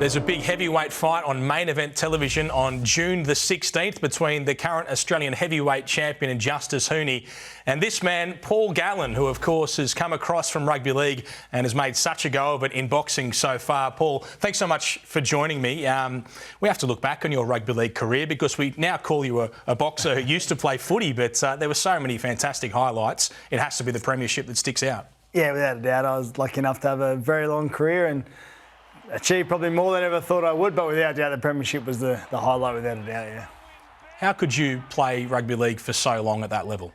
There's a big heavyweight fight on main event television on June the 16th between the current Australian heavyweight champion and Justis Huni and this man, Paul Gallen, who of course has come across from Rugby League and has made such a go of it in boxing so far. Paul, thanks so much for joining me. We have to look back on your Rugby League career because we now call you a boxer who used to play footy, but there were so many fantastic highlights. It has to be the premiership that sticks out. Yeah, without a doubt. I was lucky enough to have a very long career and achieved probably more than I ever thought I would, but without a doubt the premiership was the highlight, without a doubt, yeah. How could you play rugby league for so long at that level?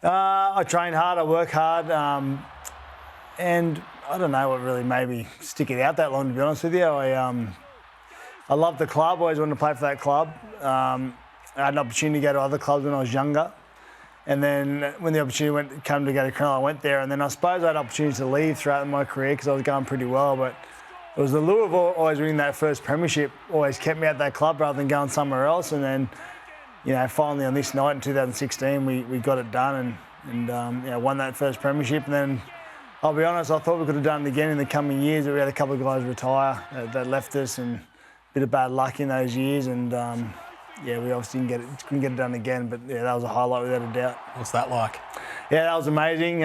I train hard, I work hard, and I don't know what really made me stick it out that long, to be honest with you. I loved the club, always wanted to play for that club. I had an opportunity to go to other clubs when I was younger. And then when the opportunity came to go to Cronulla, I went there. And then I suppose I had opportunities to leave throughout my career because I was going pretty well. But it was the lure of always winning that first premiership always kept me at that club rather than going somewhere else. And then, you know, finally on this night in 2016, we got it done and won that first premiership. And then, I'll be honest, I thought we could have done it again in the coming years. But we had a couple of guys retire that left us and a bit of bad luck in those years. And we obviously couldn't get it done again. But yeah, that was a highlight without a doubt. What's that like? Yeah, that was amazing.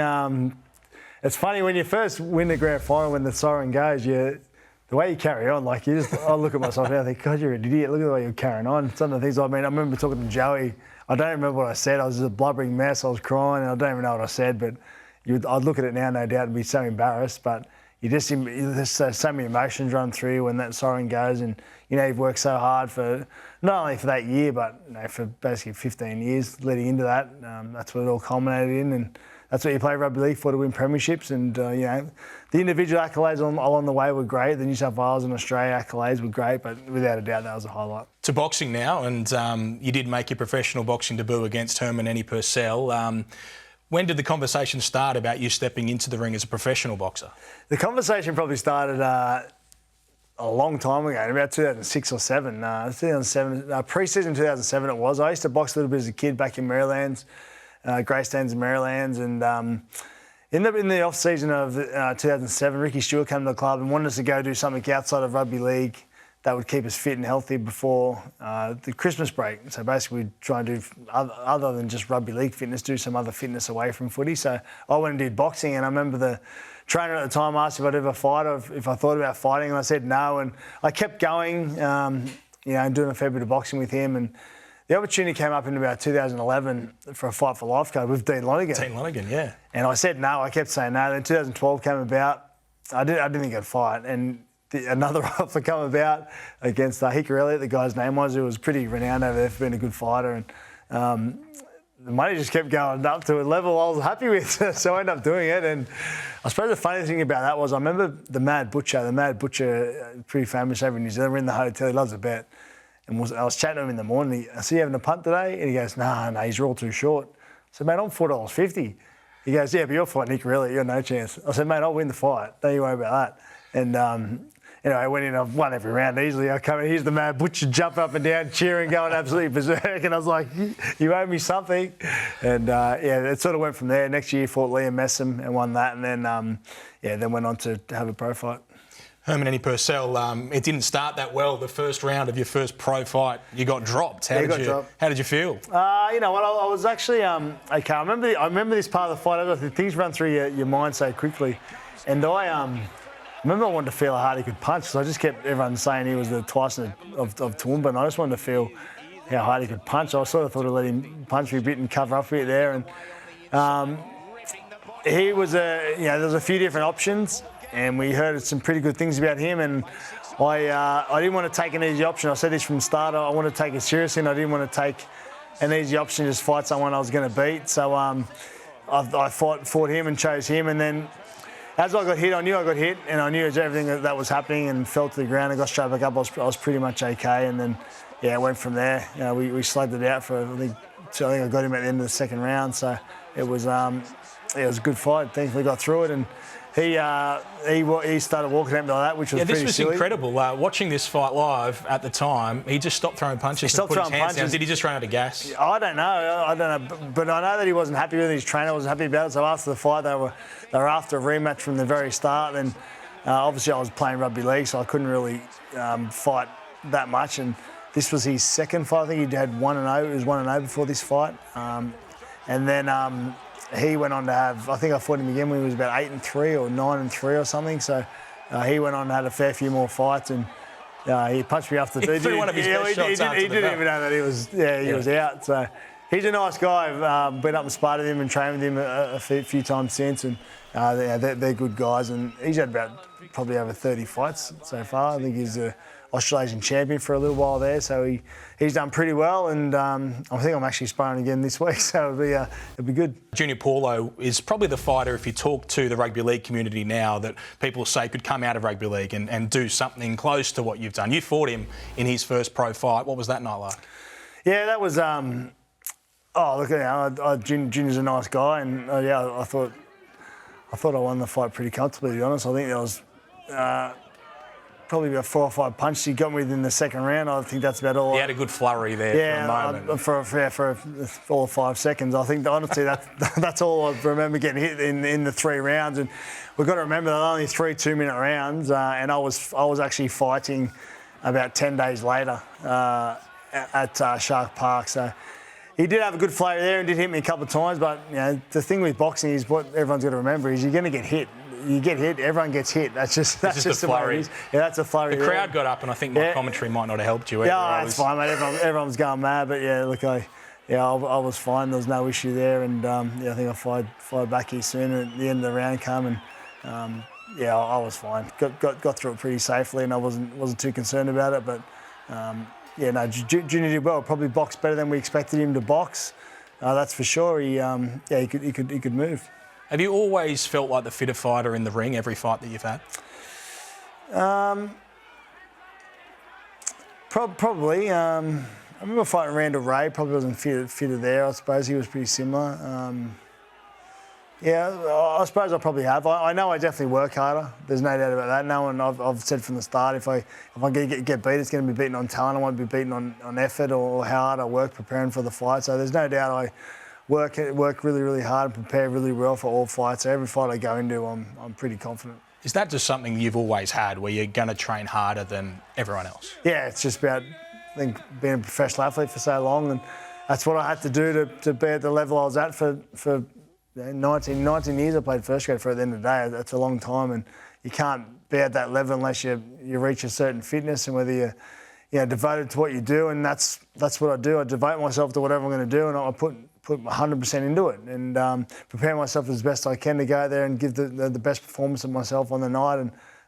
It's funny when you first win the grand final, when the siren goes, the way you carry on, like I look at myself now and think, God, you're an idiot. Look at the way you're carrying on. Some of the things I remember talking to Joey. I don't remember what I said. I was just a blubbering mess. I was crying and I don't even know what I said, but I'd look at it now, no doubt, and be so embarrassed. But there's so many emotions run through you when that siren goes, and you've worked so hard for not only for that year, but for basically 15 years leading into that. That's what it all culminated in, and that's what you play rugby league for, to win premierships. And the individual accolades along the way were great. The New South Wales and Australia accolades were great, but without a doubt that was a highlight. To boxing now, and you did make your professional boxing debut against Herman Ennie Purcell. When did the conversation start about you stepping into the ring as a professional boxer? The conversation probably started a long time ago, about 2006 or 7. 2007, pre-season 2007 it was. I used to box a little bit as a kid back in Marylands, Greystanes and Marylands, and in the off-season of 2007, Ricky Stewart came to the club and wanted us to go do something outside of rugby league that would keep us fit and healthy before the Christmas break. So basically we'd try and do, other than just rugby league fitness, do some other fitness away from footy. So I went and did boxing, and I remember the trainer at the time asked if I'd ever fight or if I thought about fighting, and I said no. And I kept going, and doing a fair bit of boxing with him. And the opportunity came up in about 2011 for a Fight for Life card with Dean Lonergan. Dean Lonergan, yeah. And I said no, I kept saying no. Then 2012 came about. I didn't think I'd fight. And another offer come about against Hika Elliott, the guy's name was, who was pretty renowned over there for being a good fighter. And the money just kept going up to a level I was happy with, so I ended up doing it. And I suppose the funny thing about that was I remember the Mad Butcher, pretty famous over in New Zealand. We're in the hotel, he loves a bet. And I was chatting to him in the morning. I said, "You having a punt today?" And he goes, "No, he's all too short." I said, "Mate, I'm $4.50. He goes, "Yeah, but you're fighting Hika Elliott, you've no chance." I said, "Mate, I'll win the fight. Don't you worry about that." And anyway, I went in, I've won every round easily. I come in, here's the Mad Butcher jump up and down, cheering, going absolutely berserk. And I was like, "You owe me something." And it sort of went from there. Next year, fought Liam Messam and won that. And then, then went on to have a pro fight. Herman Ennie Purcell, it didn't start that well. The first round of your first pro fight, you got dropped. How did you feel? You know what? I was actually okay. I remember this part of the fight. Things run through your mind so quickly, and I remember I wanted to feel how hard he could punch. So I just kept everyone saying he was the Tyson of Toowoomba, and I just wanted to feel how hard he could punch. I sort of thought I'd let him punch me a bit and cover up a bit there, and he was there was a few different options. And we heard some pretty good things about him, and I didn't want to take an easy option. I said this from the start. I wanted to take it seriously, and I didn't want to take an easy option, just fight someone I was going to beat. So I fought him and chose him. And then as I got hit, I knew I got hit, and I knew everything that was happening, and fell to the ground and got straight back up. I was pretty much okay. And then, it went from there. We slugged it out for, I think I got him at the end of the second round. So it was a good fight. Thankfully got through it. And he started walking at me like that, which was pretty silly. This was incredible. Watching this fight live at the time, he just stopped throwing punches. He stopped throwing punches. Did he just run out of gas? I don't know. But I know that he wasn't happy with it. His trainer wasn't happy about it. So after the fight, they were after a rematch from the very start. And Obviously, I was playing rugby league, so I couldn't really fight that much. And this was his second fight. I think he had 1-0. It was 1-0 before this fight. And then he went on to have, I think I fought him again when he was about 8-3 or 9-3 or something. So he went on and had a fair few more fights, and he punched me off the beat. He threw one of his best shots after He didn't even know that he was out. So he's a nice guy. I've been up and sparred with him and trained with him a few times since, and they're good guys. And he's had probably over 30 fights so far. I think he's a Australasian champion for a little while there, so he's done pretty well, and I think I'm actually sparring again this week, so it'll be good. Junior Paulo is probably the fighter, if you talk to the rugby league community now, that people say could come out of rugby league and do something close to what you've done. You fought him in his first pro fight. What was that night like? Yeah, that was. Junior's a nice guy, and I thought I won the fight pretty comfortably, to be honest. I think there was probably about 4 or 5 punches he got me within the second round. I think that's about all. He had a good flurry there for a moment. For 4 or 5 seconds. I think, honestly, that's all I remember getting hit in the 3 rounds. And we've got to remember that only 3 2-minute rounds, and I was actually fighting about 10 days later at Shark Park. So he did have a good flurry there and did hit me a couple of times. But the thing with boxing is, what everyone's got to remember is, you're going to get hit. You get hit, everyone gets hit. That's just the way it is. Yeah, that's a flurry. The crowd got up, and I think my commentary might not have helped you. Yeah, that's fine, mate. Everyone's going mad, but I was fine. There was no issue there, and I think I fired back here soon. And at the end of the round came, and I was fine. Got through it pretty safely, and I wasn't too concerned about it. But Junior did well. Probably boxed better than we expected him to box. That's for sure. He could move. Have you always felt like the fitter fighter in the ring every fight that you've had? Probably. I remember fighting Randall Ray. Probably wasn't fitter there. I suppose he was pretty similar. I suppose I probably have. I know I definitely work harder. There's no doubt about that. No, and I've said from the start, if I get beat, it's going to be beaten on talent. I won't be beaten on effort or how hard I work preparing for the fight. So there's no doubt I work really, really hard and prepare really well for all fights. So every fight I go into, I'm pretty confident. Is that just something you've always had, where you're going to train harder than everyone else? Yeah, it's just about, I think, being a professional athlete for so long, and that's what I had to do to be at the level I was at for 19 years. I played first grade for, at the end of the day. That's a long time, and you can't be at that level unless you reach a certain fitness, and whether you're devoted to what you do, and that's what I do. I devote myself to whatever I'm going to do, and I put 100% into it, and prepare myself as best I can to go out there and give the best performance of myself on the night.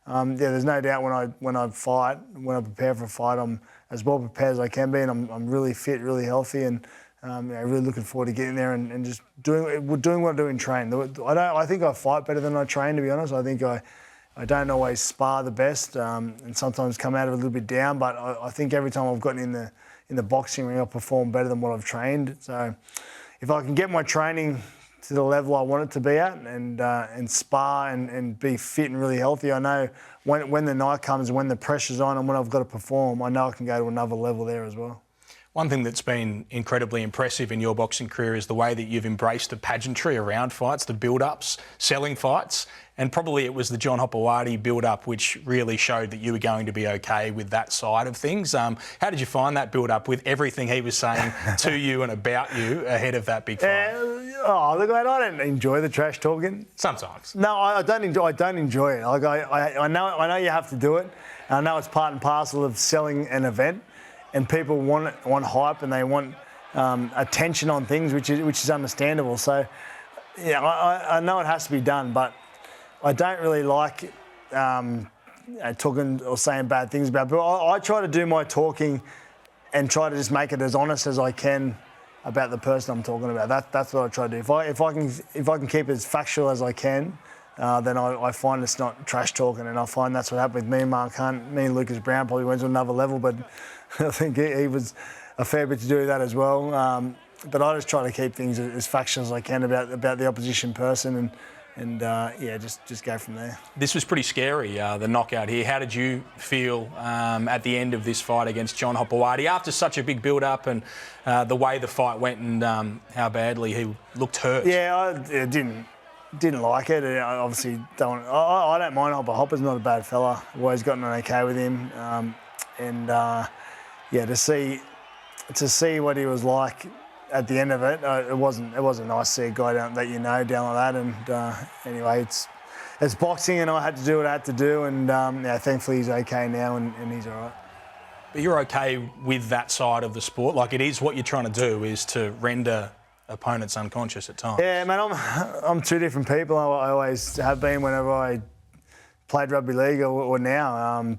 And there's no doubt when I fight, when I prepare for a fight, I'm as well prepared as I can be, and I'm really fit, really healthy, and really looking forward to getting there and just doing what I do in train. I think I fight better than I train, to be honest. I think I don't always spar the best, and sometimes come out of it a little bit down. But I think every time I've gotten in the boxing ring, I perform better than what I've trained. So if I can get my training to the level I want it to be at, and spar and be fit and really healthy, I know when the night comes, when the pressure's on, and when I've got to perform, I know I can go to another level there as well. One thing that's been incredibly impressive in your boxing career is the way that you've embraced the pageantry around fights, the build-ups, selling fights, and probably it was the John Hopoate build-up which really showed that you were going to be okay with that side of things. How did you find that build-up with everything he was saying to you and about you ahead of that big fight? Look, mate, I don't enjoy the trash talking. Sometimes. No, I don't enjoy it. Like I know you have to do it. And I know it's part and parcel of selling an event. And people want hype, and they want attention on things, which is understandable. So, I know it has to be done, but I don't really like talking or saying bad things about people. I try to do my talking and try to just make it as honest as I can about the person I'm talking about. That's what I try to do. If I can keep it as factual as I can, then I find it's not trash talking, and I find that's what happened with me and Mark Hunt. Me and Lucas Browne probably went to another level, but I think he was a fair bit to do that as well. But I just try to keep things as factual as I can about the opposition person, and just go from there. This was pretty scary, the knockout here. How did you feel at the end of this fight against John Hopoate after such a big build-up, and the way the fight went, and how badly he looked hurt? Yeah, it didn't didn't like it. I obviously don't. I don't mind Hopper. Hopper's not a bad fella. I've always gotten on okay with him. To see what he was like at the end of it, it wasn't nice to see a guy down like that. And anyway, it's boxing, and I had to do what I had to do. And thankfully he's okay now, and he's all right. But you're okay with that side of the sport? Like, it is what you're trying to do is to render opponents unconscious at times. Yeah, man, I'm two different people. I always have been whenever I played rugby league or now.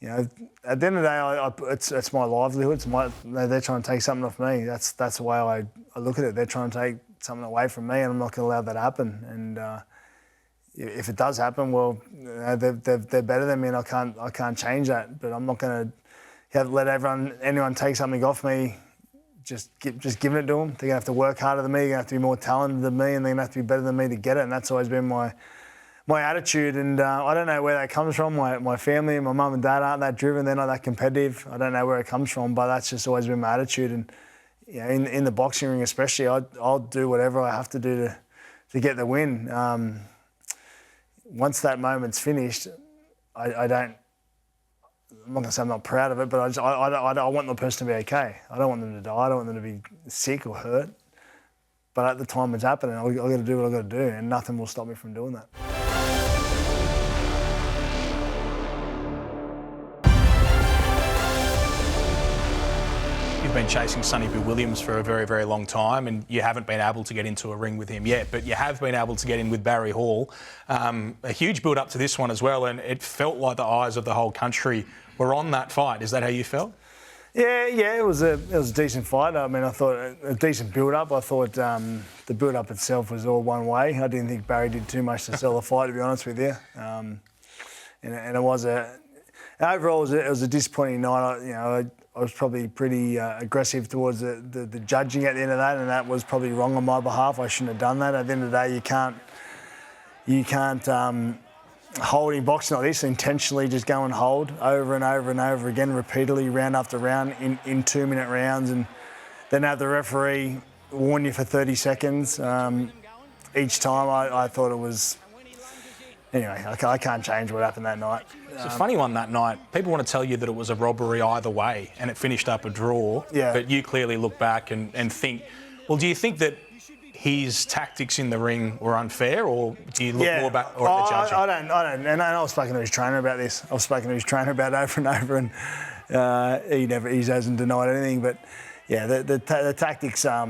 At the end of the day, it's my livelihood. They're trying to take something off me. That's the way I look at it. They're trying to take something away from me, and I'm not going to allow that to happen. And if it does happen, well, they're better than me, and I can't change that. But I'm not going to let anyone take something off me. Just giving it to them. They're going to have to work harder than me. They're going to have to be more talented than me, and they're going to have to be better than me to get it. And that's always been my attitude. And I don't know where that comes from. My family and my mum and dad aren't that driven. They're not that competitive. I don't know where it comes from, but that's just always been my attitude. And in the boxing ring especially, I'll do whatever I have to do to get the win. Once that moment's finished, I'm not going to say I'm not proud of it, but I want the person to be okay. I don't want them to die. I don't want them to be sick or hurt. But at the time it's happening, I've got to do what I've got to do, and nothing will stop me from doing that. You've been chasing Sonny Bill Williams for a very, very long time, and you haven't been able to get into a ring with him yet, but you have been able to get in with Barry Hall. A huge build-up to this one as well, and it felt like the eyes of the whole country were on that fight. Is that how you felt? Yeah, it was a decent fight. I mean, I thought a decent build-up. I thought the build-up itself was all one way. I didn't think Barry did too much to sell the fight, to be honest with you. And it was overall it was a disappointing night. I was probably pretty aggressive towards the judging at the end of that, and that was probably wrong on my behalf. I shouldn't have done that. At the end of the day, you can't hold in boxing like this, intentionally just go and hold over and over and over again, repeatedly, round after round, in 2-minute rounds, and then have the referee warn you for 30 seconds each time. I thought it was... Anyway, I can't change what happened that night. It's a funny one that night. People want to tell you that it was a robbery either way and it finished up a draw, but you clearly look back and think, well, do you think that his tactics in the ring were unfair, or do you look more back or at the judging? I don't. And I was speaking to his trainer about this. I was speaking to his trainer about it over and over, and he hasn't denied anything. But yeah, the tactics. You're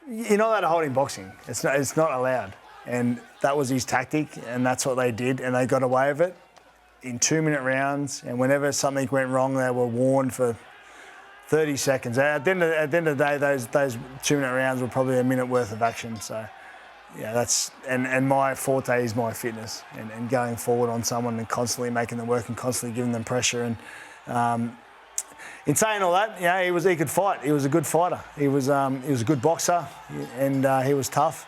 not allowed to hold in boxing. It's not allowed. And that was his tactic, and that's what they did, and they got away with it in 2-minute rounds. And whenever something went wrong, they were warned for 30 seconds. At the end of the day, those 2-minute rounds were probably a minute worth of action. So, yeah, that's and my forte is my fitness and going forward on someone and constantly making them work and constantly giving them pressure. And in saying all that, he could fight. He was a good fighter. He was a good boxer, and he was tough.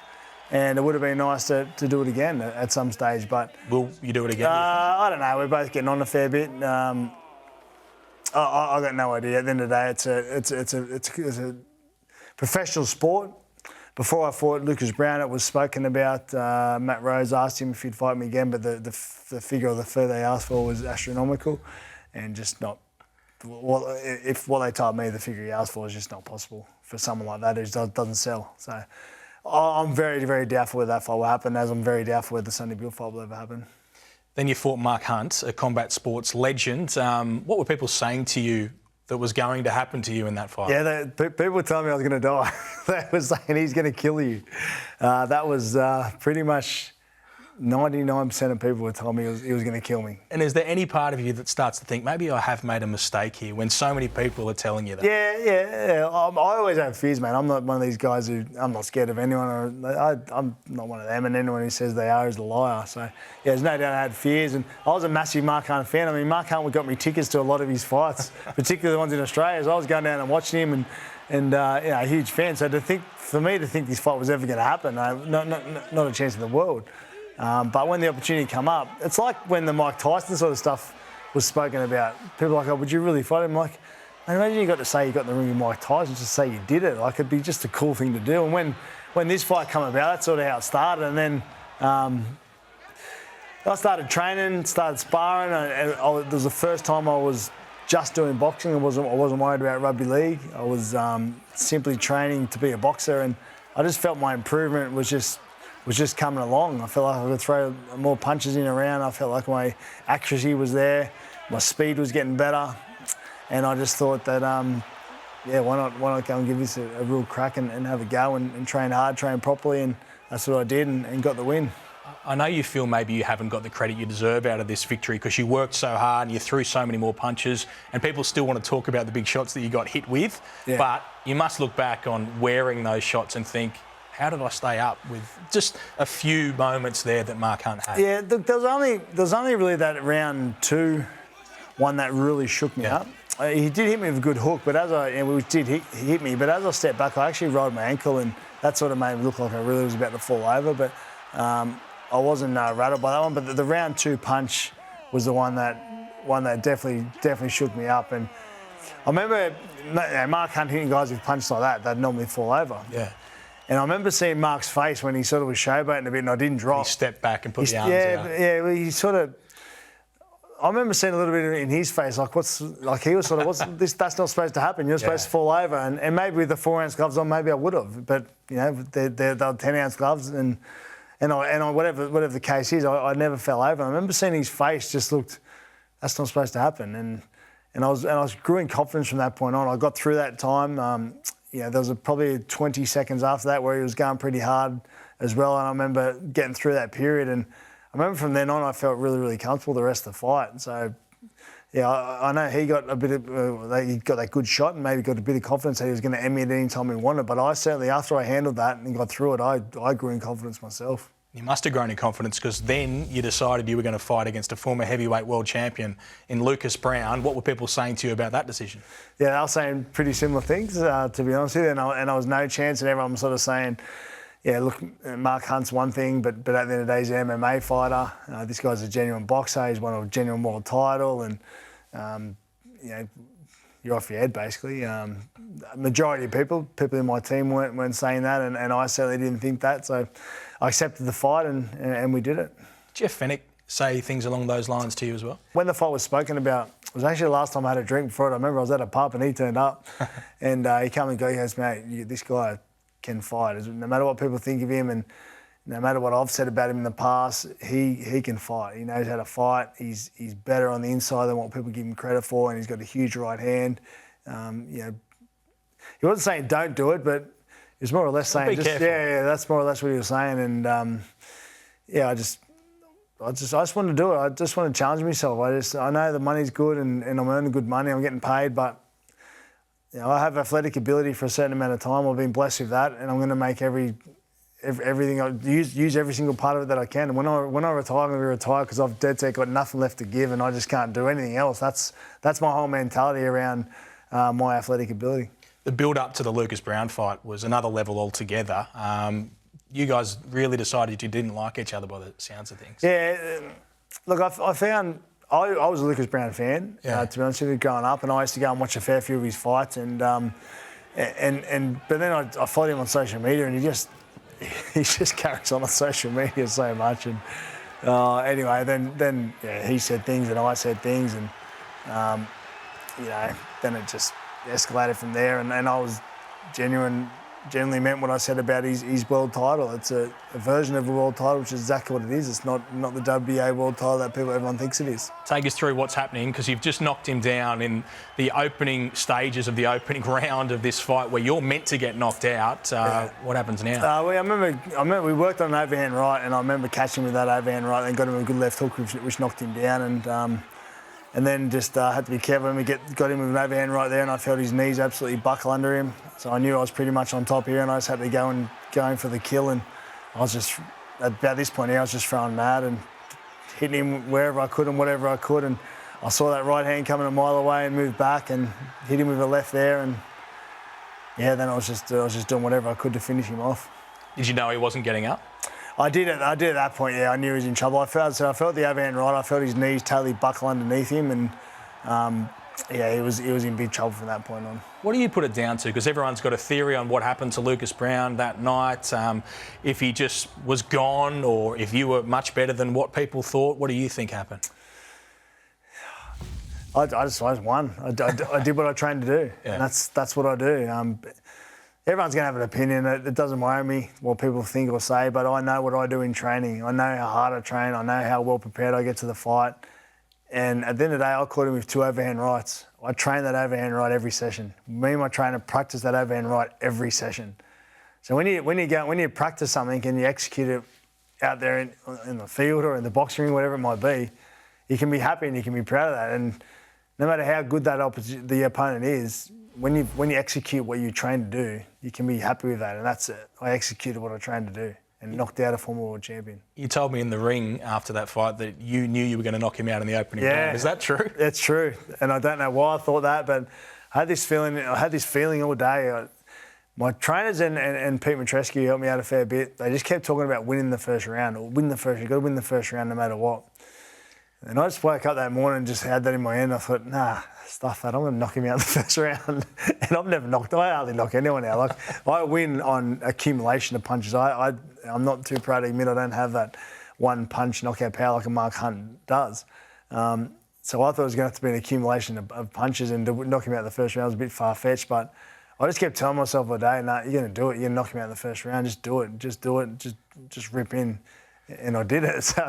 And it would have been nice to do it again at some stage, but... Will you do it again? I don't know. We're both getting on a fair bit. I got no idea. At the end of the day, it's a professional sport. Before I fought Lucas Browne, it was spoken about. Matt Rose asked him if he'd fight me again, but the figure of the fee they asked for was astronomical, and just not... If what they told me, the figure he asked for is just not possible for someone like that who doesn't sell. So... I'm very, very doubtful whether that fight will happen, as I'm very doubtful whether the Sonny Bill fight will ever happen. Then you fought Mark Hunt, a combat sports legend. What were people saying to you that was going to happen to you in that fight? Yeah, people were telling me I was going to die. They were saying he's going to kill you. That was pretty much 99% of people were telling me he was going to kill me. And is there any part of you that starts to think, maybe I have made a mistake here, when so many people are telling you that? Yeah. I always have fears, man. I'm not one of these guys I'm not scared of anyone. I'm not one of them, and anyone who says they are is a liar. So, yeah, there's no doubt I had fears. And I was a massive Mark Hunt fan. I mean, Mark Hunt got me tickets to a lot of his fights, particularly the ones in Australia. So I was going down and watching him and a huge fan. So for me to think this fight was ever going to happen, not a chance in the world. But when the opportunity come up, it's like when the Mike Tyson sort of stuff was spoken about. People are like, oh, would you really fight him? I'm like, And imagine you got to say you got in the ring with Mike Tyson, just say you did it. Like, it'd be just a cool thing to do. And when this fight came about, that's sort of how it started. And then I started training, started sparring, and it was the first time I was just doing boxing. I wasn't worried about rugby league. I was simply training to be a boxer, and I just felt my improvement was just coming along. I felt like I could throw more punches in around. I felt like my accuracy was there, my speed was getting better, and I just thought that, why not go and give this a real crack and have a go and train hard, train properly, and that's what I did and got the win. I know you feel maybe you haven't got the credit you deserve out of this victory because you worked so hard and you threw so many more punches, and people still want to talk about the big shots that you got hit with. Yeah. But you must look back on wearing those shots and think, how did I stay up with just a few moments there that Mark Hunt had? Yeah, there was only really that round 2 one that really shook me up. He did hit me with a good hook, but he hit me. But as I stepped back, I actually rolled my ankle, and that sort of made me look like I really was about to fall over. But I wasn't rattled by that one, but the round 2 punch was the one that definitely shook me up. And I remember Mark Hunt hitting guys with punches like that normally fall over. Yeah. And I remember seeing Mark's face when he sort of was showboating a bit, and I didn't drop. He stepped back and put the arms out. Yeah, he sort of. I remember seeing a little bit in his face, he was sort of, that's not supposed to happen. You're supposed to fall over, and maybe with the 4-ounce gloves on, maybe I would have, but they're 10-ounce gloves, and whatever the case is, I never fell over. I remember seeing his face just looked, that's not supposed to happen, and I grew in confidence from that point on. I got through that time. There was probably 20 seconds after that where he was going pretty hard as well, and I remember getting through that period, and I remember from then on I felt really, really comfortable the rest of the fight. So, I know he got he got that good shot and maybe got a bit of confidence that he was going to end me at any time he wanted. But I certainly, after I handled that and got through it, I grew in confidence myself. You must have grown in confidence because then you decided you were going to fight against a former heavyweight world champion in Lucas Browne. What were people saying to you about that decision? Yeah, they were saying pretty similar things, to be honest with you. And I was no chance, and everyone was sort of saying, yeah, look, Mark Hunt's one thing, but at the end of the day, he's an MMA fighter. This guy's a genuine boxer. He's won a genuine world title, and you're off your head basically. Majority of people in my team weren't saying that, and I certainly didn't think that. So I accepted the fight, and we did it. Did Jeff Fennick say things along those lines to you as well? When the fight was spoken about, it was actually the last time I had a drink before it. I remember I was at a pub and he turned up, and he came and goes, mate, this guy can fight. No matter what people think of him, and no matter what I've said about him in the past, he can fight. He knows how to fight. He's better on the inside than what people give him credit for, and he's got a huge right hand. He wasn't saying don't do it, but he was more or less saying that's more or less what he was saying. And I just want to do it. I just want to challenge myself. I know the money's good and I'm earning good money. I'm getting paid, but I have athletic ability for a certain amount of time. I've been blessed with that, and I'm going to make everything. I use every single part of it that I can. And when I retire, I'm going to retire because I've dead set got nothing left to give, and I just can't do anything else. That's my whole mentality around my athletic ability. The build-up to the Lucas Browne fight was another level altogether. You guys really decided you didn't like each other by the sounds of things. Yeah, look, I found. I was a Lucas Browne fan, to be honest with you, growing up, and I used to go and watch a fair few of his fights, but then I followed him on social media, and he just carries on social media so much, and anyway, then he said things and I said things, and then it just escalated from there, and I was genuinely meant what I said about his world title. It's a version of a world title, which is exactly what it is. It's not the WBA world title that everyone thinks it is. Take us through what's happening, because you've just knocked him down in the opening stages of the opening round of this fight where you're meant to get knocked out. What happens now? I remember we worked on an overhand right, and I remember catching with that overhand right and got him a good left hook, which knocked him down, and then just had to be careful when we got him with an overhand right there, and I felt his knees absolutely buckle under him. So I knew I was pretty much on top here, and I just had to go in for the kill. And I was just, about this point here, I was just throwing mad and hitting him wherever I could and whatever I could. And I saw that right hand coming a mile away and moved back and hit him with a left there. And then I was just doing whatever I could to finish him off. Did you know he wasn't getting up? I did at that point, yeah. I knew he was in trouble. I felt the overhand right. I felt his knees totally buckle underneath him, and yeah, he was in big trouble from that point on. What do you put it down to? Because everyone's got a theory on what happened to Lucas Browne that night. If he just was gone, or if you were much better than what people thought. What do you think happened? I just won. I did what I trained to do, Yeah. and that's what I do. Everyone's going to have an opinion. It doesn't worry me what people think or say, but I know what I do in training. I know how hard I train. I know how well prepared I get to the fight. And at the end of the day, I caught him with 2 overhand rights. I train that overhand right every session. Me and my trainer practice that overhand right every session. So when you practice something and you execute it out there in the field or in the boxing ring, whatever it might be, you can be happy and you can be proud of that. And no matter how good the opponent is, when you execute what you train to do, you can be happy with that. And that's it. I executed what I trained to do and knocked out a former world champion. You told me in the ring after that fight that you knew you were going to knock him out in the opening round. Is that true? It's true. And I don't know why I thought that, but I had this feeling all day. My trainers and Pete Matrescu helped me out a fair bit. They just kept talking about winning the first round or you've got to win the first round no matter what. And I just woke up that morning and just had that in my hand. I thought, nah, stuff that. I'm going to knock him out in the first round. And I hardly knock anyone out. Like, I win on accumulation of punches. I'm not too proud to admit I don't have that one punch knockout power like a Mark Hunt does. So I thought it was going to have to be an accumulation of punches, and to knock him out in the first round was a bit far-fetched. But I just kept telling myself all day, nah, you're going to do it. You're going to knock him out in the first round. Just do it. Just rip in. And I did it. So,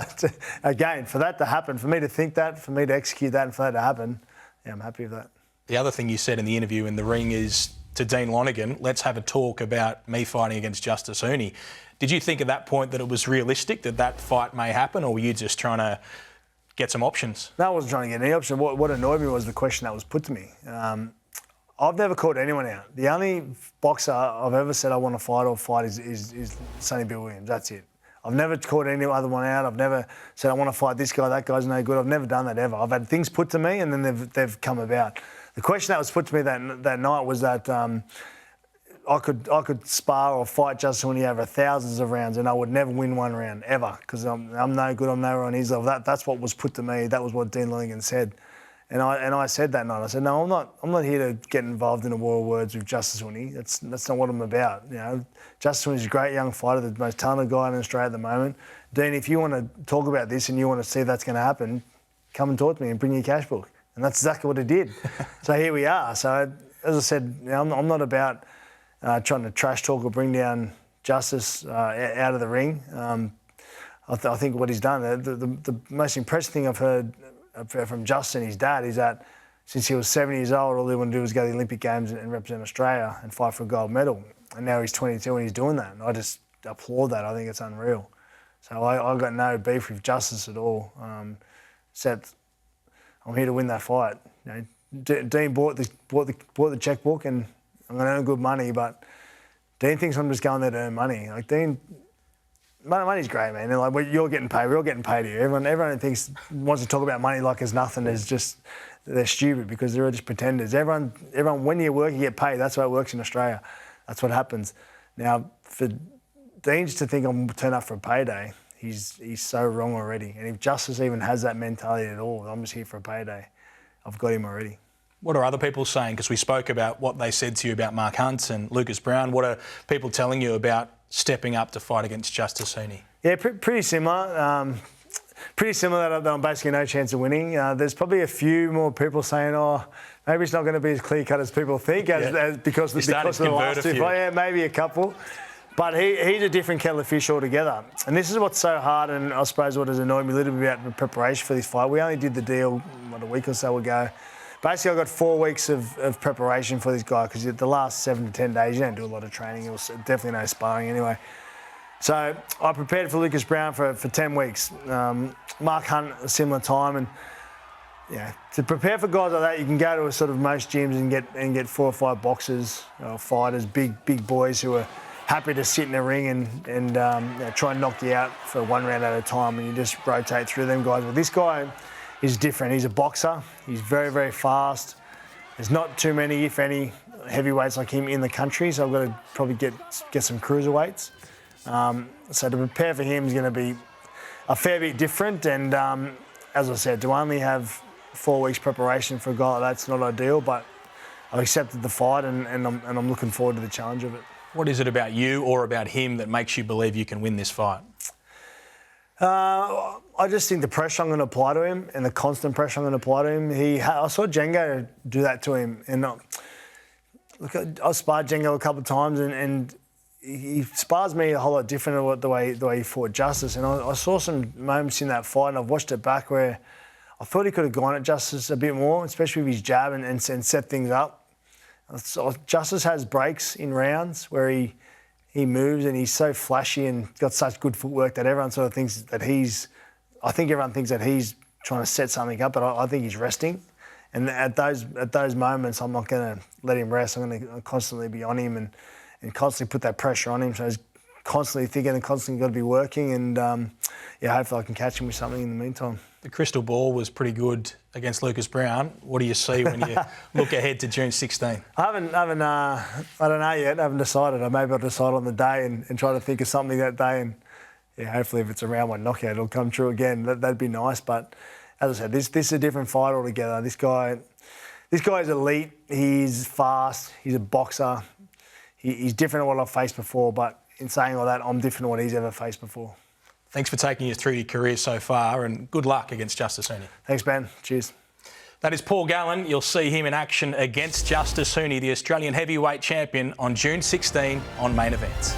again, for that to happen, for me to think that, for me to execute that and for that to happen, yeah, I'm happy with that. The other thing you said in the interview in the ring is to Dean Lonergan, let's have a talk about me fighting against Justis Huni. Did you think at that point that it was realistic that fight may happen, or were you just trying to get some options? No, I wasn't trying to get any option. What annoyed me was the question that was put to me. I've never called anyone out. The only boxer I've ever said I want to fight is Sonny Bill Williams. That's it. I've never called any other one out. I've never said I want to fight this guy, that guy's no good. I've never done that ever. I've had things put to me and then they've come about. The question that was put to me that night was that I could spar or fight Justis Huni over thousands of rounds and I would never win one round ever because I'm no good. I'm nowhere on his level. That's what was put to me. That was what Dean Lonergan said. And I said that night, I said, no, I'm not here to get involved in a war of words with Justis Huni. That's not what I'm about. You know, Justis Huni's a great young fighter, the most talented guy in Australia at the moment. Dean, if you want to talk about this and you want to see if that's going to happen, come and talk to me and bring your cash book. And that's exactly what he did. So here we are. So as I said, you know, I'm not about trying to trash talk or bring down Justis out of the ring. I think what he's done, the most impressive thing I've heard from Justin and his dad is that since he was 7 years old, all he wanted to do was go to the Olympic Games and represent Australia and fight for a gold medal. And now he's 22 and he's doing that. And I just applaud that. I think it's unreal. So I got no beef with Justis at all. Except I'm here to win that fight. You know, Dean bought the checkbook and I'm going to earn good money, but Dean thinks I'm just going there to earn money. Like Dean. Money's great, man. And like you're getting paid, we're all getting paid here. Everyone wants to talk about money like it's nothing. It's just they're stupid because they're all just pretenders. Everyone, when you work, you get paid. That's how it works in Australia. That's what happens. Now, for Dean to think I'm turn up for a payday, he's so wrong already. And if Justis even has that mentality at all, I'm just here for a payday. I've got him already. What are other people saying? Because we spoke about what they said to you about Mark Hunt and Lucas Browne. What are people telling you about stepping up to fight against Justis Huni? Yeah, pretty similar. Pretty similar that I'm basically no chance of winning. There's probably a few more people saying, oh, maybe it's not going to be as clear-cut as people think because of the last two. Yeah, maybe a couple. But he's a different kettle of fish altogether. And this is what's so hard, and I suppose what has annoyed me a little bit about the preparation for this fight. We only did the deal, a week or so ago. Basically, I got 4 weeks of preparation for this guy because the last 7 to 10 days, you don't do a lot of training. It was definitely no sparring anyway. So I prepared for Lucas Browne for 10 weeks. Mark Hunt, a similar time. And yeah, to prepare for guys like that, you can go to sort of most gyms and get 4 or 5 boxers, fighters, big boys who are happy to sit in the ring and try and knock you out for 1 round at a time, and you just rotate through them guys. But this guy is different. He's a boxer. He's very, very fast. There's not too many, if any, heavyweights like him in the country, so I've got to probably get some cruiserweights. So to prepare for him is going to be a fair bit different. And as I said, to only have 4 weeks preparation for a guy like that's not ideal, but I accepted the fight and I'm looking forward to the challenge of it. What is it about you or about him that makes you believe you can win this fight? I just think the pressure I'm going to apply to him and the constant pressure I'm going to apply to him. I saw Django do that to him, and look, I sparred Django a couple of times, and he spars me a whole lot different than the way he fought Justis. And I saw some moments in that fight, and I've watched it back where I thought he could have gone at Justis a bit more, especially with his jab and set things up. So Justis has breaks in rounds where he moves and he's so flashy and got such good footwork that everyone sort of thinks that I think everyone thinks that he's trying to set something up, but I think he's resting. And at those moments, I'm not going to let him rest. I'm going to constantly be on him and constantly put that pressure on him. So he's constantly thinking and constantly got to be working. And hopefully I can catch him with something in the meantime. The crystal ball was pretty good against Lucas Browne. What do you see when you look ahead to June 16? I don't know yet. I haven't decided. Maybe I'll decide on the day and try to think of something that day. And hopefully if it's a round 1 knockout, it'll come true again. That'd be nice. But as I said, this is a different fight altogether. This guy is elite. He's fast. He's a boxer. He's different to what I've faced before. But in saying all that, I'm different to what he's ever faced before. Thanks for taking us through your career so far, and good luck against Justis Huni. Thanks, Ben. Cheers. That is Paul Gallen. You'll see him in action against Justis Huni, the Australian heavyweight champion, on June 16 on Main Events.